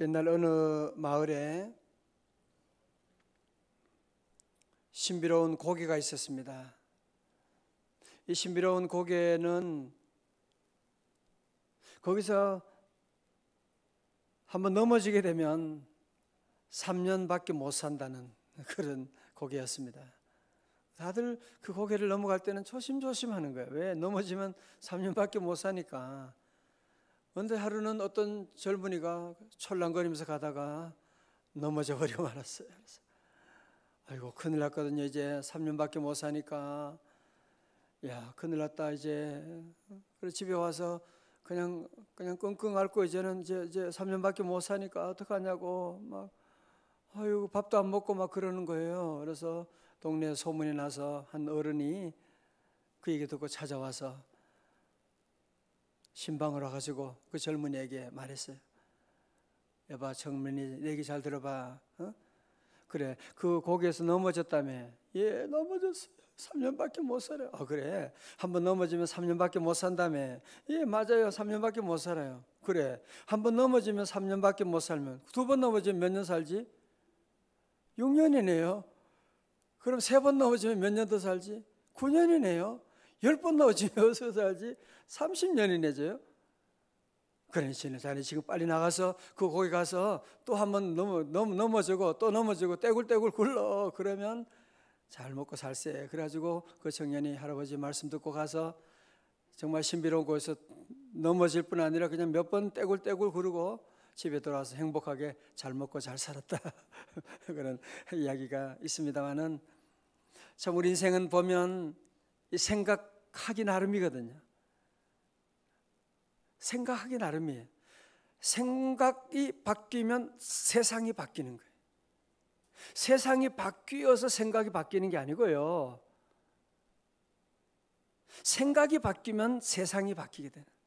옛날 어느 마을에 신비로운 고개가 있었습니다. 이 신비로운 고개는 거기서 한번 넘어지게 되면 3년밖에 못 산다는 그런 고개였습니다. 다들 그 고개를 넘어갈 때는 조심조심 하는 거예요. 왜? 넘어지면 3년밖에 못 사니까. 그런데 하루는 어떤 젊은이가 철랑거리면서 가다가 넘어져 버려 말았어요. 아이고 큰일 났거든요. 이제 3년밖에 못 사니까 야 큰일 났다 이제. 그래서 집에 와서 그냥 끙끙 앓고 이제는 이제 3년밖에 못 사니까 어떡하냐고 막 아이고 밥도 안 먹고 막 그러는 거예요. 그래서 동네에 소문이 나서 한 어른이 그 얘기 듣고 찾아와서 신방을 와가지고 그 젊은이에게 말했어요. 여봐 젊은이 내 얘기 잘 들어봐. 그래 그 고개에서 넘어졌다며. 예 넘어졌어요. 3년밖에 못 살아요. 그래 한번 넘어지면 3년밖에 못 산다며. 예 맞아요 3년밖에 못 살아요. 그래 한번 넘어지면 3년밖에 못 살면 두 번 넘어지면 몇 년 살지? 6년이네요. 그럼 3번 넘어지면 몇 년 더 살지? 9년이네요. 10번 넘어지면 어디서 살지? 30년이네죠. 그러니까 자네 지금 빨리 나가서 그 거기 가서 또 한번 넘어지고 또 넘어지고 떼굴떼굴 굴러. 그러면 잘 먹고 살세. 그래가지고 그 청년이 할아버지 말씀 듣고 가서 정말 신비로운 곳에서 넘어질 뿐 아니라 그냥 몇 번 떼굴떼굴 구르고 집에 돌아와서 행복하게 잘 먹고 잘 살았다. 그런 이야기가 있습니다만은 참 우리 인생은 보면 이 생각하기 나름이거든요. 생각하기 나름이에요. 생각이 바뀌면 세상이 바뀌는 거예요. 세상이 바뀌어서 생각이 바뀌는 게 아니고요. 생각이 바뀌면 세상이 바뀌게 되는 거예요.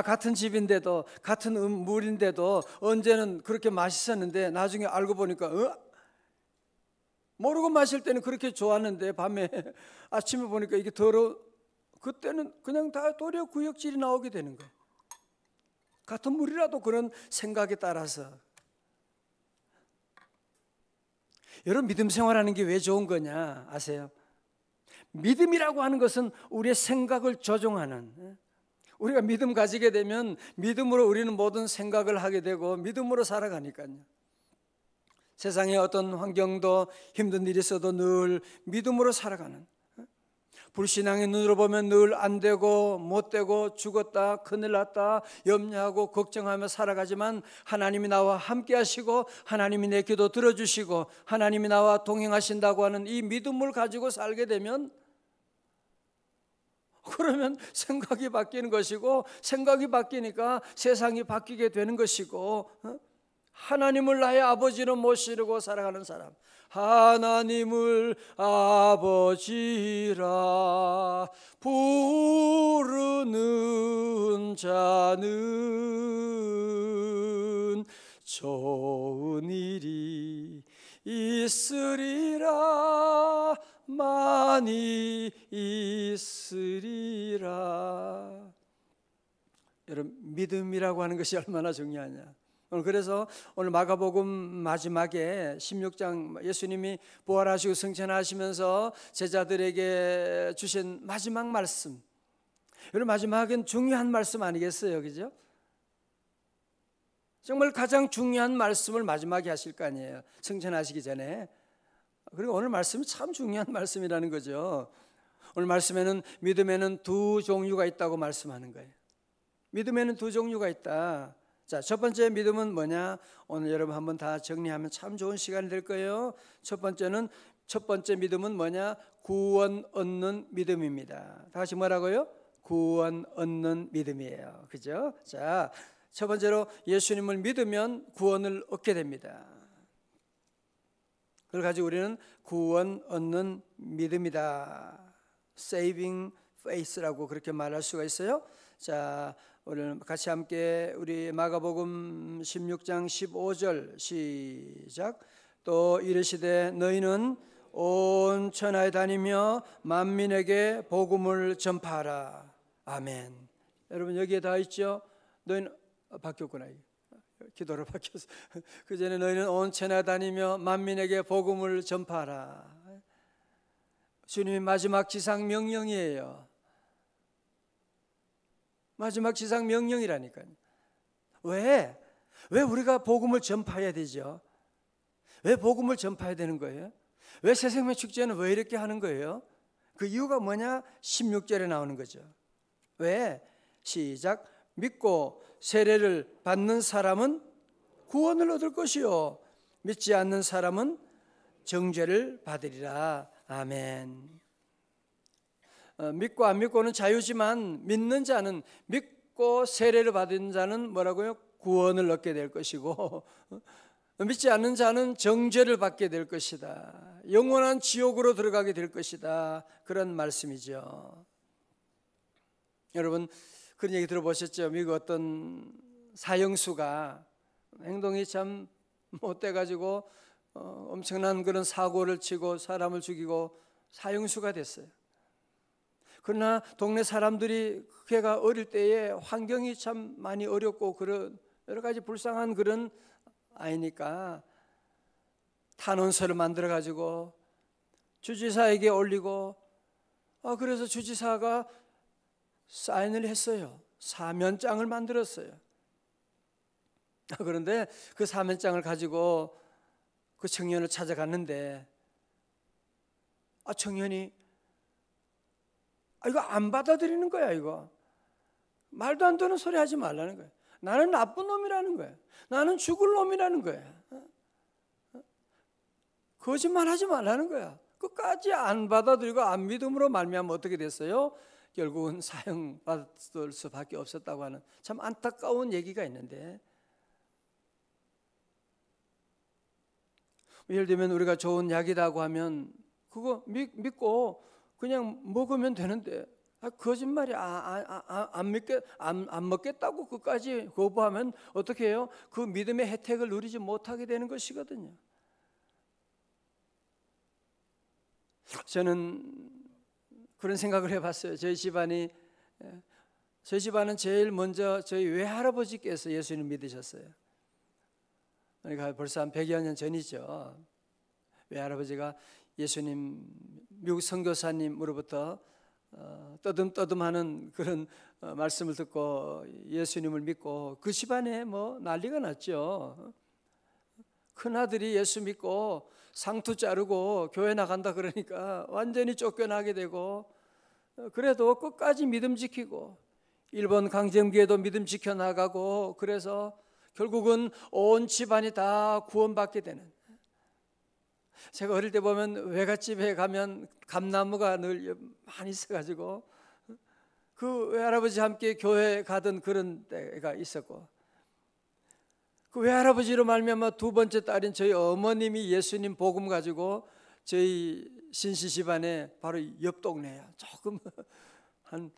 같은 집인데도 같은 물인데도 언제는 그렇게 맛있었는데 나중에 알고 보니까 모르고 마실 때는 그렇게 좋았는데 밤에 아침에 보니까 이게 그때는 그냥 다 도리어 구역질이 나오게 되는 거예요. 같은 물이라도 그런 생각에 따라서. 여러분 믿음 생활하는 게 왜 좋은 거냐 아세요? 믿음이라고 하는 것은 우리의 생각을 조종하는, 우리가 믿음 가지게 되면 믿음으로 우리는 모든 생각을 하게 되고 믿음으로 살아가니까요. 세상에 어떤 환경도 힘든 일이 있어도 늘 믿음으로 살아가는, 불신앙의 눈으로 보면 늘 안 되고 못 되고 죽었다 큰일 났다 염려하고 걱정하며 살아가지만 하나님이 나와 함께 하시고 하나님이 내 기도 들어주시고 하나님이 나와 동행하신다고 하는 이 믿음을 가지고 살게 되면 그러면 생각이 바뀌는 것이고 생각이 바뀌니까 세상이 바뀌게 되는 것이고 하나님을 나의 아버지로 모시려고 살아가는 사람, 하나님을 아버지라 부르는 자는 좋은 일이 있으리라 많이 있으리라. 여러분 믿음이라고 하는 것이 얼마나 중요하냐. 그래서 오늘 마가복음 마지막에 16장 예수님이 부활하시고 승천하시면서 제자들에게 주신 마지막 말씀, 여러분 마지막은 중요한 말씀 아니겠어요? 그죠? 정말 가장 중요한 말씀을 마지막에 하실 거 아니에요, 승천하시기 전에. 그리고 오늘 말씀이 참 중요한 말씀이라는 거죠. 오늘 말씀에는 믿음에는 두 종류가 있다고 말씀하는 거예요. 믿음에는 두 종류가 있다. 자, 첫 번째 믿음은 뭐냐? 오늘 여러분 한번 다 정리하면 참 좋은 시간이 될 거예요. 첫 번째 믿음은 뭐냐? 구원 얻는 믿음입니다. 다 같이 뭐라고요? 구원 얻는 믿음이에요. 그죠? 자, 첫 번째로 예수님을 믿으면 구원을 얻게 됩니다. 그걸 가지고 우리는 구원 얻는 믿음이다. Saving faith라고 그렇게 말할 수가 있어요. 자, 오늘 같이 함께 우리 마가복음 16장 15절 시작. 또 이르시되 너희는 온 천하에 다니며 만민에게 복음을 전파하라. 아멘. 여러분 여기에 다 있죠? 너희는 바뀌었구나. 기도로 바뀌었어. 그 전에 너희는 온 천하 다니며 만민에게 복음을 전파하라. 주님의 마지막 지상 명령이에요. 마지막 지상 명령이라니까요. 왜 우리가 복음을 전파해야 되죠? 왜 복음을 전파해야 되는 거예요? 왜 새생명 축제는 왜 이렇게 하는 거예요? 그 이유가 뭐냐? 16절에 나오는 거죠. 왜? 시작. 믿고 세례를 받는 사람은 구원을 얻을 것이요 믿지 않는 사람은 정죄를 받으리라. 아멘. 믿고 안 믿고는 자유지만 믿는 자는, 믿고 세례를 받은 자는 뭐라고요? 구원을 얻게 될 것이고 믿지 않는 자는 정죄를 받게 될 것이다. 영원한 지옥으로 들어가게 될 것이다. 그런 말씀이죠. 여러분 그런 얘기 들어보셨죠? 미국 어떤 사형수가 행동이 참 못돼가지고 엄청난 그런 사고를 치고 사람을 죽이고 사형수가 됐어요. 그러나 동네 사람들이 걔가 어릴 때에 환경이 참 많이 어렵고 그런 여러 가지 불쌍한 그런 아이니까 탄원서를 만들어 가지고 주지사에게 올리고 그래서 주지사가 사인을 했어요. 사면장을 만들었어요. 그런데 그 사면장을 가지고 그 청년을 찾아갔는데 청년이 이거 안 받아들이는 거야. 이거 말도 안 되는 소리 하지 말라는 거야. 나는 나쁜 놈이라는 거야. 나는 죽을 놈이라는 거야. 거짓말하지 말라는 거야. 끝까지 안 받아들이고 안 믿음으로 말미암아 어떻게 됐어요? 결국은 사형받을 수밖에 없었다고 하는 참 안타까운 얘기가 있는데, 예를 들면 우리가 좋은 약이라고 하면 그거 믿고 그냥 먹으면 되는데 거짓말이 안 먹겠다고 끝까지 거부하면 어떻게 해요? 그 믿음의 혜택을 누리지 못하게 되는 것이거든요. 저는 그런 생각을 해봤어요. 저희 집안은 제일 먼저 저희 외할아버지께서 예수님 믿으셨어요. 그러니까 벌써 한 100여 년 전이죠. 외할아버지가 예수님 미국 선교사님으로부터 떠듬떠듬하는 그런 말씀을 듣고 예수님을 믿고 그 집안에 뭐 난리가 났죠. 큰아들이 예수 믿고 상투 자르고 교회 나간다 그러니까 완전히 쫓겨나게 되고, 그래도 끝까지 믿음 지키고 일본 강점기에도 믿음 지켜나가고, 그래서 결국은 온 집안이 다 구원받게 되는. 제가 어릴 때 보면 외갓집에 가면 감나무가 늘 많이 있어가지고 그 외할아버지와 함께 교회 가던 그런 때가 있었고, 그 외할아버지로 말미암아 두 번째 딸인 저희 어머님이 예수님 복음 가지고 저희 신씨 집안에 바로 옆 동네야. 조금 한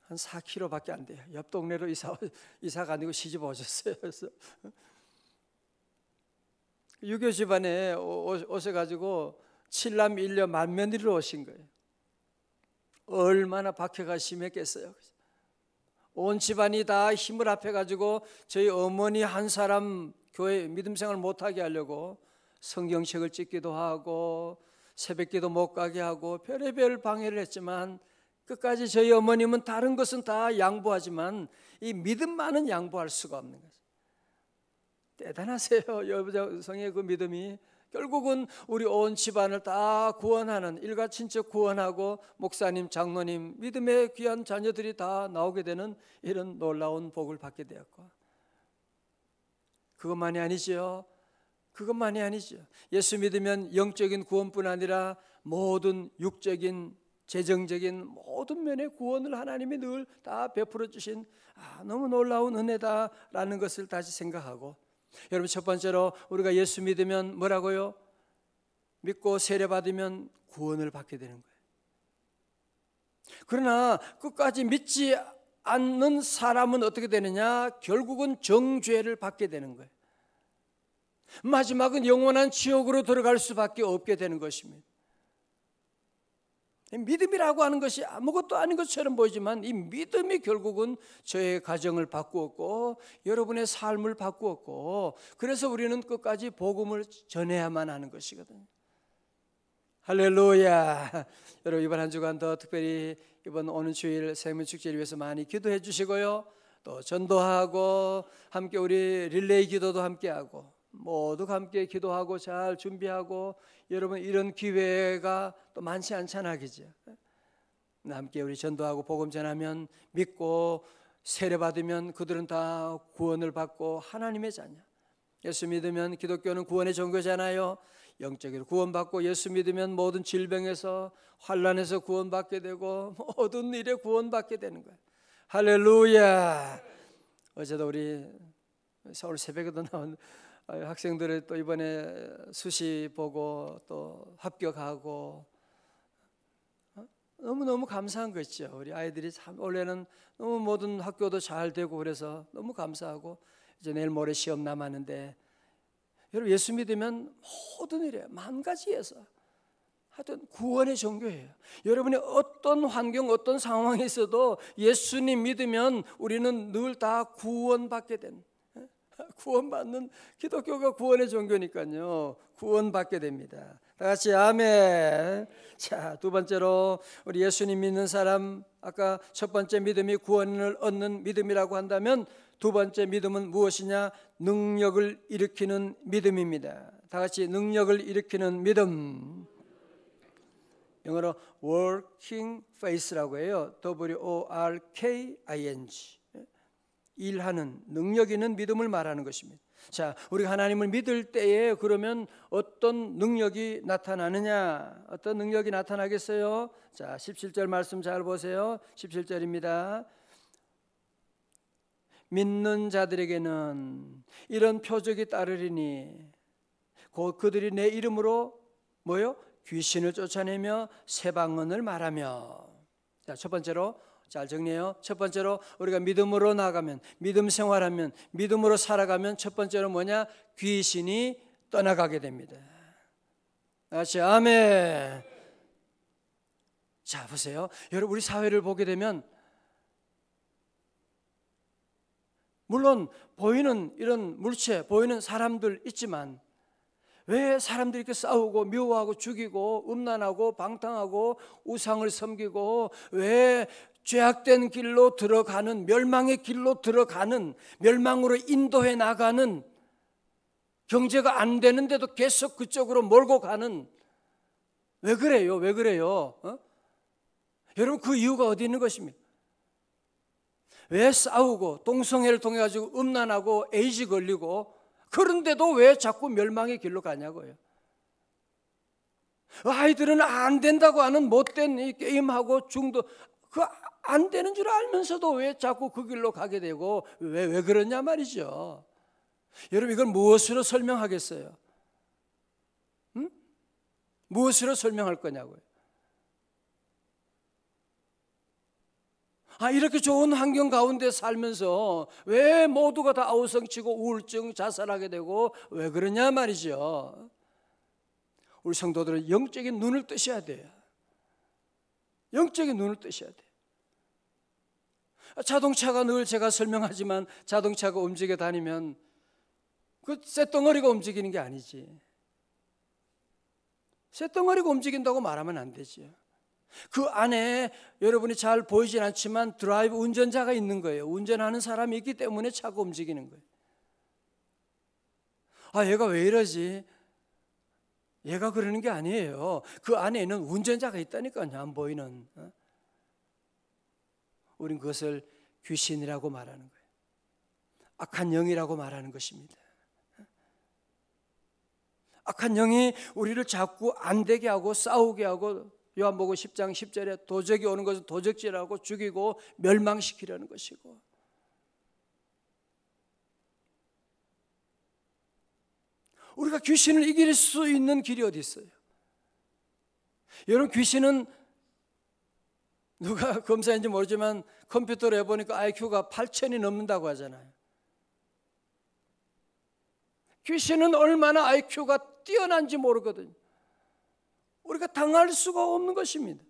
4km밖에 안 돼요. 옆 동네로 이사가 아니고 시집 오셨어요. 그래서 유교 집안에 오셔가지고 7남 1녀 만며느리로 오신 거예요. 얼마나 박해가 심했겠어요. 온 집안이 다 힘을 합해가지고 저희 어머니 한 사람 교회 믿음 생활 못하게 하려고 성경책을 찍기도 하고 새벽기도 못 가게 하고 별의별 방해를 했지만, 끝까지 저희 어머님은 다른 것은 다 양보하지만 이 믿음만은 양보할 수가 없는 거죠. 대단하세요. 여성의 그 믿음이 결국은 우리 온 집안을 다 구원하는, 일가 친척 구원하고 목사님, 장로님, 믿음의 귀한 자녀들이 다 나오게 되는 이런 놀라운 복을 받게 되었고, 그것만이 아니죠. 예수 믿으면 영적인 구원뿐 아니라 모든 육적인, 재정적인 모든 면의 구원을 하나님이 늘 다 베풀어 주신 너무 놀라운 은혜다라는 것을 다시 생각하고, 여러분 첫 번째로 우리가 예수 믿으면 뭐라고요? 믿고 세례 받으면 구원을 받게 되는 거예요. 그러나 끝까지 믿지 않는 사람은 어떻게 되느냐? 결국은 정죄를 받게 되는 거예요. 마지막은 영원한 지옥으로 들어갈 수밖에 없게 되는 것입니다. 믿음이라고 하는 것이 아무것도 아닌 것처럼 보이지만 이 믿음이 결국은 저의 가정을 바꾸었고 여러분의 삶을 바꾸었고, 그래서 우리는 끝까지 복음을 전해야만 하는 것이거든요. 할렐루야. 여러분, 이번 한 주간 더 특별히 이번 오는 주일 생명축제를 위해서 많이 기도해 주시고요, 또 전도하고 함께 우리 릴레이 기도도 함께하고 모두가 함께 기도하고 잘 준비하고, 여러분 이런 기회가 또 많지 않잖아, 그죠? 함께 우리 전도하고 복음 전하면, 믿고 세례 받으면 그들은 다 구원을 받고 하나님의 자녀. 예수 믿으면, 기독교는 구원의 종교잖아요. 영적으로 구원받고 예수 믿으면 모든 질병에서, 환난에서 구원받게 되고 모든 일에 구원받게 되는 거예요. 할렐루야. 어제도 우리 서울 새벽에도 나온 학생들을 또 이번에 수시 보고 또 합격하고 너무너무 감사한 거 있죠. 우리 아이들이 참 원래는 너무 모든 학교도 잘 되고 그래서 너무 감사하고, 이제 내일 모레 시험 남았는데, 여러분 예수 믿으면 모든 일에 만 가지에서 하여튼 구원의 종교예요. 여러분이 어떤 환경, 어떤 상황에 있어도 예수님 믿으면 우리는 늘 다 구원받게 된, 구원받는, 기독교가 구원의 종교니까요, 구원받게 됩니다. 다 같이 아멘. 자, 두 번째로 우리 예수님 믿는 사람, 아까 첫 번째 믿음이 구원을 얻는 믿음이라고 한다면, 두 번째 믿음은 무엇이냐? 능력을 일으키는 믿음입니다. 다 같이 능력을 일으키는 믿음. 영어로 working faith라고 해요. W-O-R-K-I-N-G. 일하는, 능력 있는 믿음을 말하는 것입니다. 자, 우리가 하나님을 믿을 때에 그러면 어떤 능력이 나타나느냐? 어떤 능력이 나타나겠어요? 자, 17절 말씀 잘 보세요. 17절입니다. 믿는 자들에게는 이런 표적이 따르리니 곧 그들이 내 이름으로 뭐요? 귀신을 쫓아내며 새 방언을 말하며. 자, 첫 번째로 잘 정리해요. 첫 번째로 우리가 믿음으로 나가면, 믿음 생활하면, 믿음으로 살아가면 첫 번째로 뭐냐? 귀신이 떠나가게 됩니다. 같이 아멘. 자, 보세요. 여러분, 우리 사회를 보게 되면 물론 보이는 이런 물체, 보이는 사람들 있지만, 왜 사람들이 이렇게 싸우고 미워하고 죽이고 음란하고 방탕하고 우상을 섬기고, 왜 죄악된 길로 들어가는, 멸망의 길로 들어가는, 멸망으로 인도해 나가는, 경제가 안 되는데도 계속 그쪽으로 몰고 가는, 왜 그래요? 왜 그래요? 여러분, 그 이유가 어디 있는 것입니까? 왜 싸우고 동성애를 통해 가지고 음란하고 에이즈 걸리고, 그런데도 왜 자꾸 멸망의 길로 가냐고요. 아이들은 안 된다고 하는 못된 이 게임하고 중독, 그 안 되는 줄 알면서도 왜 자꾸 그 길로 가게 되고, 왜 그러냐 말이죠. 여러분, 이걸 무엇으로 설명하겠어요? 무엇으로 설명할 거냐고요. 이렇게 좋은 환경 가운데 살면서 왜 모두가 다 아우성치고 우울증, 자살하게 되고, 왜 그러냐 말이죠. 우리 성도들은 영적인 눈을 뜨셔야 돼요. 영적인 눈을 뜨셔야 돼요. 자동차가, 늘 제가 설명하지만, 자동차가 움직여 다니면 그 쇳덩어리가 움직이는 게 아니지. 쇳덩어리가 움직인다고 말하면 안 되죠. 그 안에 여러분이 잘 보이진 않지만 드라이브 운전자가 있는 거예요. 운전하는 사람이 있기 때문에 차가 움직이는 거예요. 얘가 왜 이러지? 얘가 그러는 게 아니에요. 그 안에는 운전자가 있다니까요. 안 보이는. 우린 그것을 귀신이라고 말하는 거예요. 악한 영이라고 말하는 것입니다. 악한 영이 우리를 자꾸 안 되게 하고 싸우게 하고, 요한복음 10장 10절에 도적이 오는 것은 도적질하고 죽이고 멸망시키려는 것이고, 우리가 귀신을 이길 수 있는 길이 어디 있어요? 여러분, 귀신은 누가 검사인지 모르지만 컴퓨터로 해보니까 IQ가 8,000이 넘는다고 하잖아요. 귀신은 얼마나 IQ가 뛰어난지 모르거든요. 우리가 당할 수가 없는 것입니다.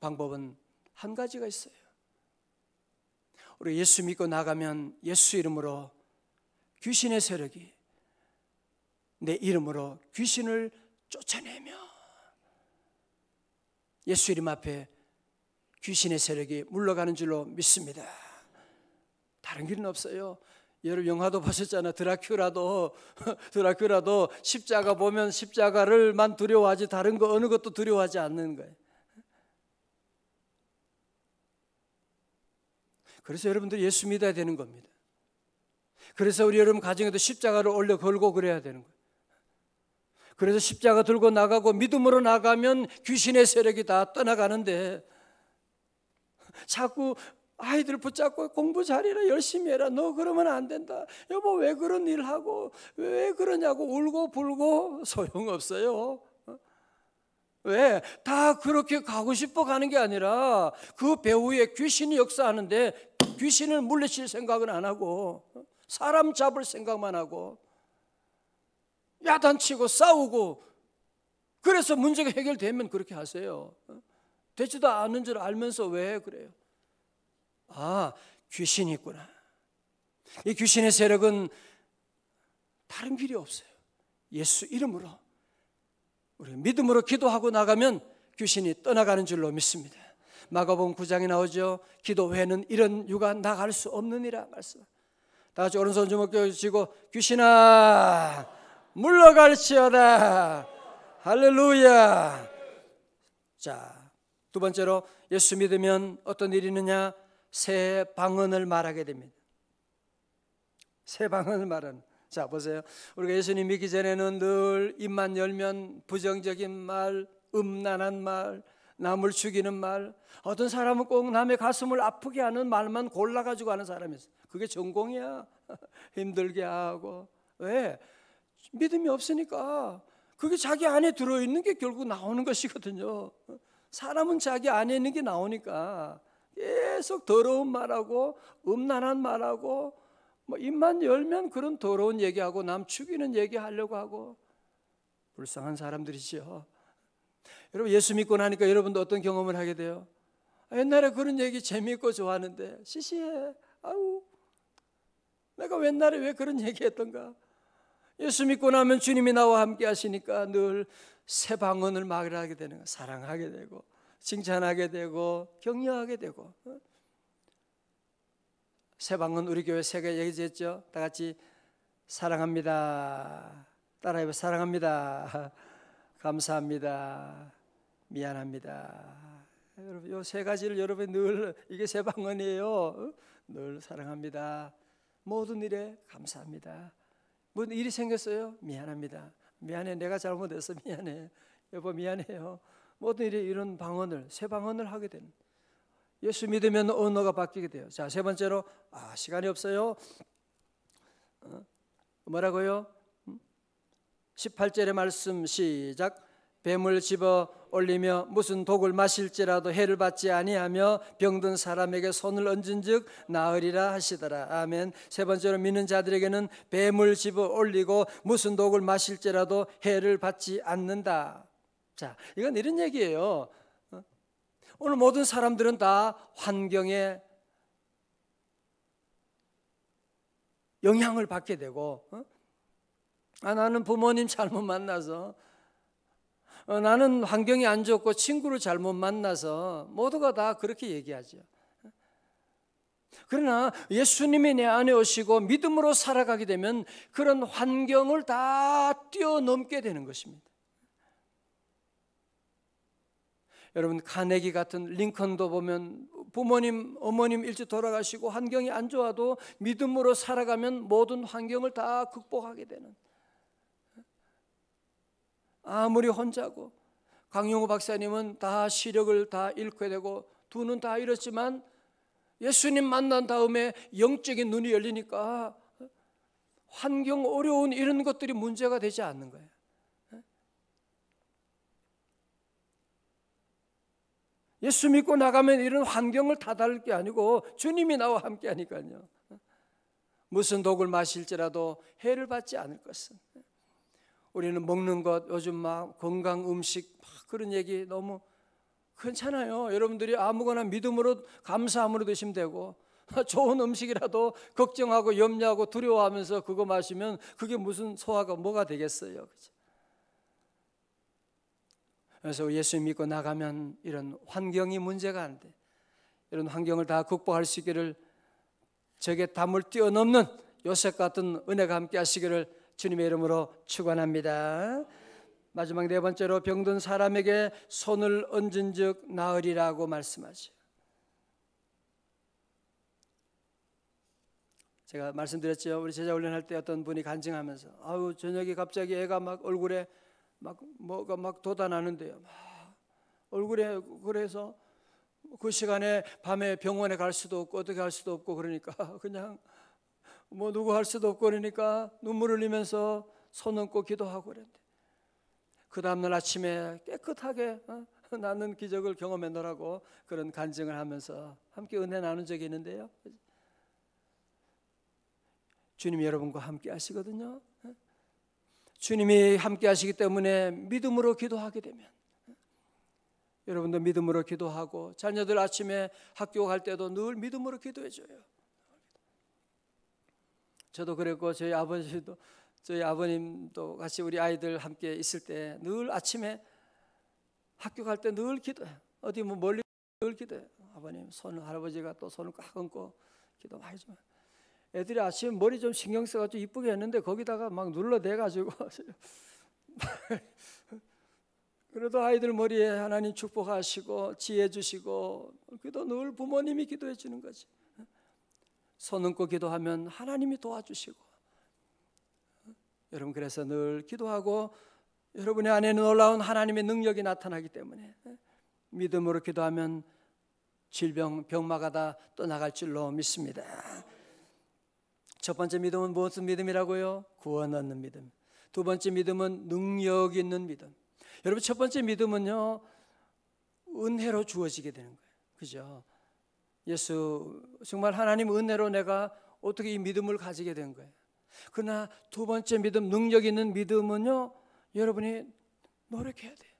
방법은 한 가지가 있어요. 우리 예수 믿고 나가면 예수 이름으로 귀신의 세력이 내 이름으로 귀신을 쫓아내며 예수 이름 앞에 귀신의 세력이 물러가는 줄로 믿습니다. 다른 길은 없어요. 여러분 영화도 보셨잖아요. 드라큘라도 십자가 보면 십자가를만 두려워하지 다른 거 어느 것도 두려워하지 않는 거예요. 그래서 여러분들이 예수 믿어야 되는 겁니다. 그래서 우리 여러분 가정에도 십자가를 올려 걸고 그래야 되는 거예요. 그래서 십자가 들고 나가고 믿음으로 나가면 귀신의 세력이 다 떠나가는데 자꾸 아이들 붙잡고 공부 잘해라, 열심히 해라, 너 그러면 안 된다, 여보 왜 그런 일 하고 왜 그러냐고 울고 불고 소용없어요. 왜? 다 그렇게 가고 싶어 가는 게 아니라 그 배후에 귀신이 역사하는데 귀신을 물리칠 생각은 안 하고 사람 잡을 생각만 하고 야단치고 싸우고, 그래서 문제가 해결되면 그렇게 하세요. 되지도 않은 줄 알면서 왜 그래요? 아, 귀신이 있구나. 이 귀신의 세력은 다른 길이 없어요. 예수 이름으로 우리 믿음으로 기도하고 나가면 귀신이 떠나가는 줄로 믿습니다. 마가복음 9장에 나오죠. 기도 외에는 이런 유가 나갈 수 없느니라 말씀. 다 같이 오른손 주먹 쥐고 귀신아 물러갈지어다. 할렐루야. 자, 두 번째로 예수 믿으면 어떤 일이 있느냐? 새 방언을 말하게 됩니다. 새 방언을 말하는. 자, 보세요. 우리가 예수님 믿기 전에는 늘 입만 열면 부정적인 말, 음란한 말, 남을 죽이는 말, 어떤 사람은 꼭 남의 가슴을 아프게 하는 말만 골라가지고 하는 사람이 있어요. 그게 전공이야. 힘들게 하고. 왜? 믿음이 없으니까. 그게 자기 안에 들어있는 게 결국 나오는 것이거든요. 사람은 자기 안에 있는 게 나오니까 계속 더러운 말하고 음란한 말하고 뭐 입만 열면 그런 더러운 얘기하고 남 죽이는 얘기하려고 하고 불쌍한 사람들이죠. 여러분 예수 믿고 나니까 여러분도 어떤 경험을 하게 돼요? 옛날에 그런 얘기 재미있고 좋아하는데 시시해. 아우 내가 옛날에 왜 그런 얘기했던가. 예수 믿고 나면 주님이 나와 함께 하시니까 늘 새 방언을 말하게 되는 거예요. 사랑하게 되고 칭찬하게 되고 격려하게 되고. 새 방언 우리 교회 세 개 얘기했죠. 다 같이 사랑합니다. 따라해봐. 사랑합니다. 감사합니다. 미안합니다. 여러분 이 세 가지를 여러분 늘 이게 새 방언이에요. 늘 사랑합니다. 모든 일에 감사합니다. 무슨 일이 생겼어요? 미안합니다. 미안해. 내가 잘못해서 미안해. 여보 미안해요. 모든 일에 이런 방언을 새 방언을 하게 되는. 예수 믿으면 언어가 바뀌게 돼요. 자, 세 번째로 시간이 없어요. 뭐라고요? 18절의 말씀 시작. 뱀을 집어 올리며 무슨 독을 마실지라도 해를 받지 아니하며 병든 사람에게 손을 얹은즉 나으리라 하시더라. 아멘. 세 번째로 믿는 자들에게는 뱀을 집어 올리고 무슨 독을 마실지라도 해를 받지 않는다. 자, 이건 이런 얘기예요. 오늘 모든 사람들은 다 환경에 영향을 받게 되고 나는 부모님 잘못 만나서 나는 환경이 안 좋고 친구를 잘못 만나서 모두가 다 그렇게 얘기하죠. 그러나 예수님이 내 안에 오시고 믿음으로 살아가게 되면 그런 환경을 다 뛰어넘게 되는 것입니다. 여러분 카네기 같은 링컨도 보면 부모님 어머님 일찍 돌아가시고 환경이 안 좋아도 믿음으로 살아가면 모든 환경을 다 극복하게 되는. 아무리 혼자고 강용호 박사님은 다 시력을 다 잃게 되고 두 눈 다 잃었지만 예수님 만난 다음에 영적인 눈이 열리니까 환경 어려운 이런 것들이 문제가 되지 않는 거예요. 예수 믿고 나가면 이런 환경을 다다를 게 아니고 주님이 나와 함께 하니까요. 무슨 독을 마실지라도 해를 받지 않을 것은. 우리는 먹는 것 요즘 막 건강 음식 막 그런 얘기 너무 괜찮아요. 여러분들이 아무거나 믿음으로 감사함으로 드시면 되고, 좋은 음식이라도 걱정하고 염려하고 두려워하면서 그거 마시면 그게 무슨 소화가 뭐가 되겠어요. 그렇죠? 그래서 예수 믿고 나가면 이런 환경이 문제가 안 돼. 이런 환경을 다 극복할 수 있기를, 적의 담을 뛰어넘는 요셉 같은 은혜가 함께 하시기를 주님의 이름으로 축원합니다. 마지막 네 번째로, 병든 사람에게 손을 얹은 즉 나으리라고 말씀하죠. 제가 말씀드렸죠. 우리 제자 훈련할 때 어떤 분이 간증하면서, 아유 저녁에 갑자기 애가 막 얼굴에 막 뭐가 막 돋아나는데요. 막 얼굴에, 그래서 그 시간에 밤에 병원에 갈 수도 없고 어떻게 할 수도 없고, 그러니까 그냥 뭐 누구 할 수도 없고, 그러니까 눈물 흘리면서 손 얹고 기도하고 그랬는데, 그 다음날 아침에 깨끗하게 나는 기적을 경험했노라고 그런 간증을 하면서 함께 은혜 나눈 적이 있는데요. 주님이 여러분과 함께 하시거든요. 주님이 함께 하시기 때문에 믿음으로 기도하게 되면, 여러분도 믿음으로 기도하고, 자녀들 아침에 학교 갈 때도 늘 믿음으로 기도해 줘요. 저도 그랬고, 저희 아버님도 같이 우리 아이들 함께 있을 때 늘 아침에 학교 갈 때 늘 기도해요. 어디 뭐 멀리 늘 기도해요. 아버님 손을, 할아버지가 또 손을 꽉 얹고 기도 많이 좀. 애들이 아침에 머리 좀 신경 써가지고 이쁘게 했는데 거기다가 막 눌러대가지고 그래도 아이들 머리에 하나님 축복하시고 지혜 주시고, 그래도 늘 부모님이 기도해 주는 거지. 손 얹고 기도하면 하나님이 도와주시고, 여러분 그래서 늘 기도하고 여러분의 안에 놀라운 하나님의 능력이 나타나기 때문에 믿음으로 기도하면 병마가 다 떠나갈 줄로 믿습니다. 첫 번째 믿음은 무슨 믿음이라고요? 구원 얻는 믿음. 두 번째 믿음은 능력 있는 믿음. 여러분 첫 번째 믿음은요, 은혜로 주어지게 되는 거예요. 그죠? 예수, 정말 하나님 은혜로 내가 어떻게 이 믿음을 가지게 된 거예요. 그러나 두 번째 믿음, 능력 있는 믿음은요, 여러분이 노력해야 돼요.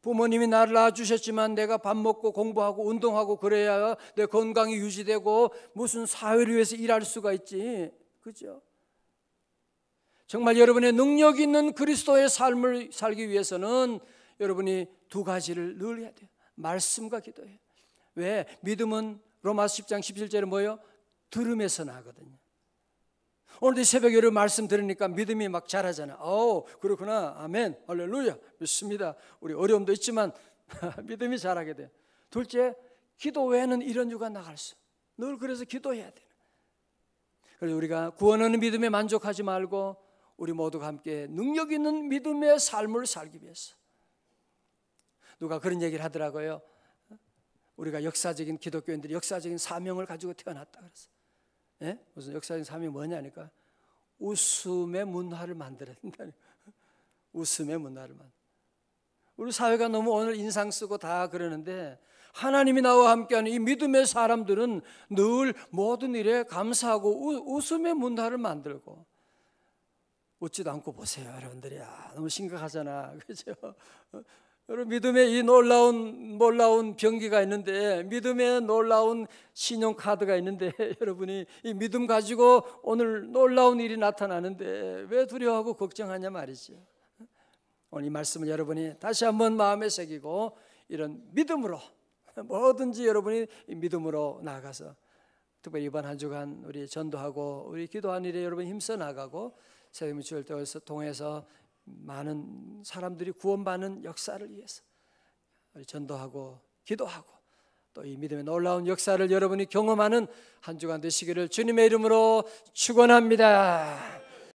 부모님이 나를 낳아주셨지만 내가 밥 먹고 공부하고 운동하고 그래야 내 건강이 유지되고 무슨 사회를 위해서 일할 수가 있지. 그죠? 정말 여러분의 능력 있는 그리스도의 삶을 살기 위해서는 여러분이 두 가지를 늘 해야 돼요. 말씀과 기도예요. 왜? 믿음은 로마서 10장 17절에 뭐예요? 들음에서 나거든요. 오늘도 새벽에 여러분 말씀 들으니까 믿음이 막 자라잖아요. 그렇구나. 아멘. 할렐루야. 믿습니다. 우리 어려움도 있지만 믿음이 자라게 돼요. 둘째, 기도 외에는 이런 유가 나갈 수. 늘 그래서 기도해야 돼요. 그래서 우리가 구원 얻는 믿음에 만족하지 말고 우리 모두가 함께 능력 있는 믿음의 삶을 살기 위해서. 누가 그런 얘기를 하더라고요. 우리가 역사적인 기독교인들이 역사적인 사명을 가지고 태어났다 그래서. 예? 무슨 역사적인 사명이 뭐냐니까 웃음의 문화를 만들어야 된다니까. 웃음의 문화를 우리 사회가 너무 오늘 인상 쓰고 다 그러는데, 하나님이 나와 함께하는 이 믿음의 사람들은 늘 모든 일에 감사하고 웃음의 문화를 만들고, 웃지도 않고 보세요 여러분들이. 너무 심각하잖아. 그죠? 여러분 믿음의 이 놀라운 병기가 있는데, 믿음의 놀라운 신용카드가 있는데, 여러분이 이 믿음 가지고 오늘 놀라운 일이 나타나는데 왜 두려워하고 걱정하냐 말이죠. 오늘 이 말씀을 여러분이 다시 한번 마음에 새기고 이런 믿음으로 뭐든지 여러분이 믿음으로 나아가서, 특별히 이번 한 주간 우리 전도하고 우리 기도하는 일에 여러분 힘써 나가고 세상의 주를 통해서 많은 사람들이 구원받는 역사를 위해서 우리 전도하고 기도하고 또 이 믿음의 놀라운 역사를 여러분이 경험하는 한 주간 되시기를 주님의 이름으로 축원합니다.